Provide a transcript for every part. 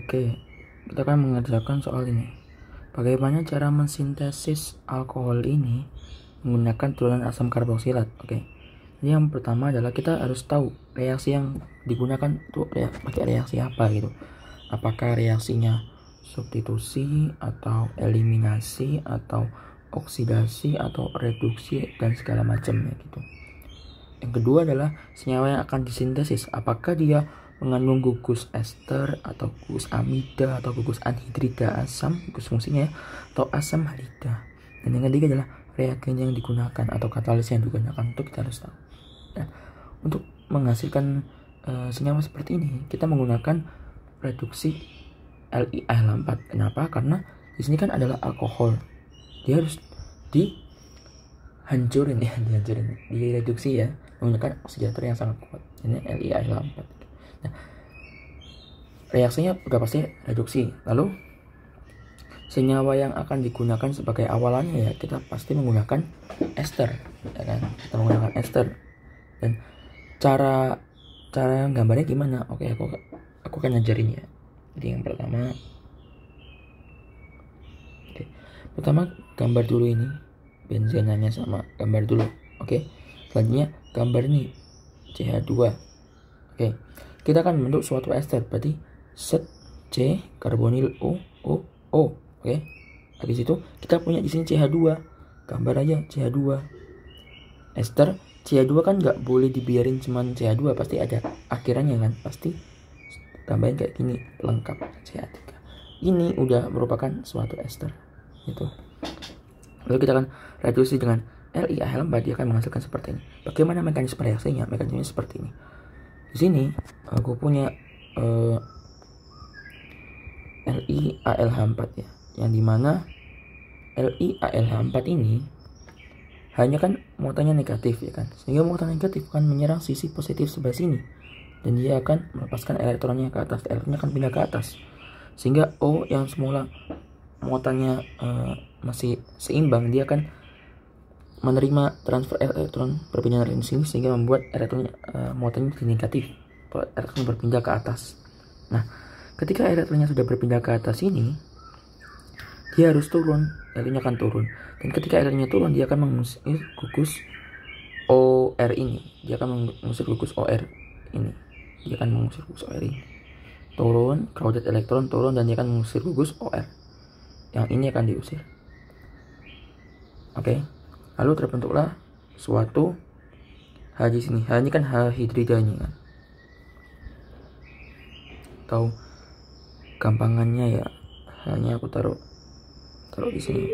Oke, kita akan mengerjakan soal ini. Bagaimana cara mensintesis alkohol ini menggunakan turunan asam karboksilat. Oke. Jadi yang pertama adalah kita harus tahu reaksi yang digunakan itu pakai reaksi apa gitu. Apakah reaksinya substitusi atau eliminasi atau oksidasi atau reduksi dan segala macamnya gitu. Yang kedua adalah senyawa yang akan disintesis. Apakah dia mengandung gugus ester atau gugus amida atau gugus anhidrida asam, gugus fungsinya ya, atau asam halida. Dan yang ketiga adalah reagen yang digunakan atau katalis yang digunakan. Untuk kita harus tahu. Nah, untuk menghasilkan senyawa seperti ini kita menggunakan reduksi LiAL4. Kenapa? Karena di sini kan adalah alkohol. Dia harus dihancurin, direduksi ya, menggunakan oksidator yang sangat kuat. Ini LiAL4. Nah, reaksinya udah pasti reduksi. Lalu senyawa yang akan digunakan sebagai awalannya ya kita pasti menggunakan ester, ya kan? Kita menggunakan ester. Dan cara gambarnya gimana? Oke, aku akan ngajarin ya. Jadi yang pertama, gambar dulu ini benzenanya sama gambar dulu. Oke. Selanjutnya gambar ini CH2. Oke. Kita akan membentuk suatu ester, berarti set C karbonil O. Oke. Habis itu kita punya di sini CH2. Gambar aja CH2. Ester CH2 kan nggak boleh dibiarin cuman CH2, pasti ada akhirannya kan, pasti tambahin kayak gini lengkap CH3. Ini udah merupakan suatu ester gitu. Lalu kita akan reduksi dengan LiAL4, dia akan menghasilkan seperti ini. Bagaimana mekanisme reaksinya? Mekanismenya seperti ini. Di sini aku punya LiALH4 ya, yang dimana LiALH4 ini hanya kan muatannya negatif ya kan, sehingga muatan negatif akan menyerang sisi positif sebelah sini dan dia akan melepaskan elektronnya ke atas, elektronnya akan pindah ke atas, sehingga O yang semula muatannya masih seimbang, dia akan menerima transfer elektron perpindahan dari sini sehingga membuat elektronnya muatannya jadi negatif, elektron berpindah ke atas. Nah, ketika elektronnya sudah berpindah ke atas ini, dia harus turun, elektronnya akan turun. Dan ketika elektronnya turun, dia akan mengusir gugus OR ini. Dia akan mengusir gugus OR ini. Dia akan mengusir gugus OR ini. Turun, crowded elektron turun dan dia akan mengusir gugus OR. Yang ini akan diusir. Oke. Lalu terbentuklah suatu H di sini. H ini kan H hidridanya kan. Atau gampangannya ya, hanya aku taruh di sini.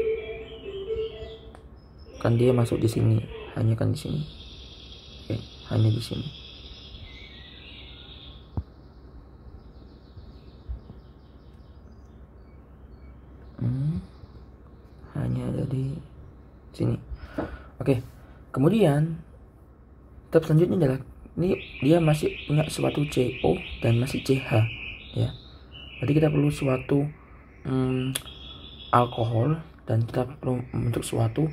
Kan dia masuk di sini, hanya kan di sini. Oke, hanya di sini. Hanya ada di sini. Oke. Kemudian step selanjutnya adalah ini dia masih punya suatu CO dan masih CH ya. Jadi kita perlu suatu alkohol dan kita perlu membentuk suatu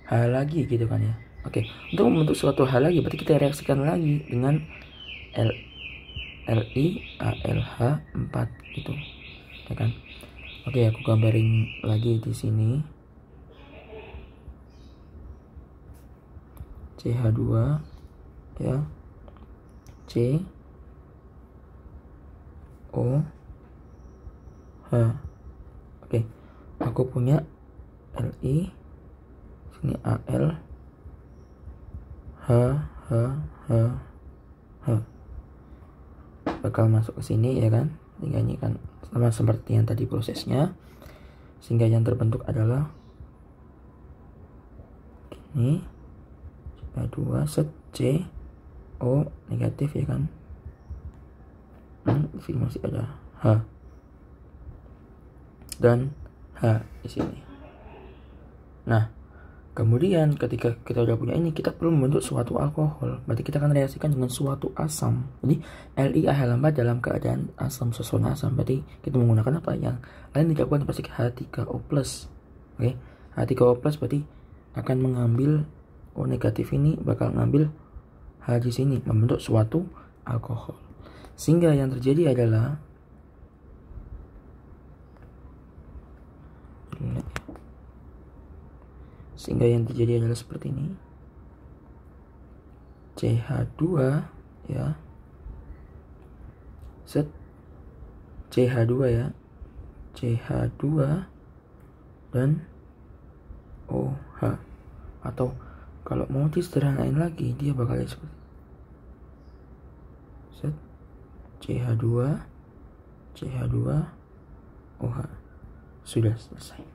H lagi gitu kan ya. Oke, untuk membentuk suatu H lagi berarti kita reaksikan lagi dengan LiALH4 gitu. Ya kan? Oke, aku gambarin lagi di sini. CH2 ya. C O H. Oke. Aku punya Li sini Al H bakal masuk ke sini ya kan, sehingga ini kan sama seperti yang tadi prosesnya, sehingga yang terbentuk adalah ini CH2 set C O negatif ya kan. Di sini masih ada H dan H di sini. Nah, kemudian ketika kita udah punya ini, kita perlu membentuk suatu alkohol. Berarti kita akan reaksikan dengan suatu asam. Jadi LiAH4 dalam keadaan asam susunan asam. Berarti kita menggunakan apa yang lain dilakukan pasti H3O+. Oke, H3O+ berarti akan mengambil O negatif ini, bakal ngambil H di sini, membentuk suatu alkohol. Sehingga yang terjadi adalah Sehingga yang terjadi adalah seperti ini. CH2 ya. Set CH2 ya. CH2 dan OH. Atau kalau mau disederhanain lagi, dia bakal seperti set CH2 CH2 OH. Sudah selesai.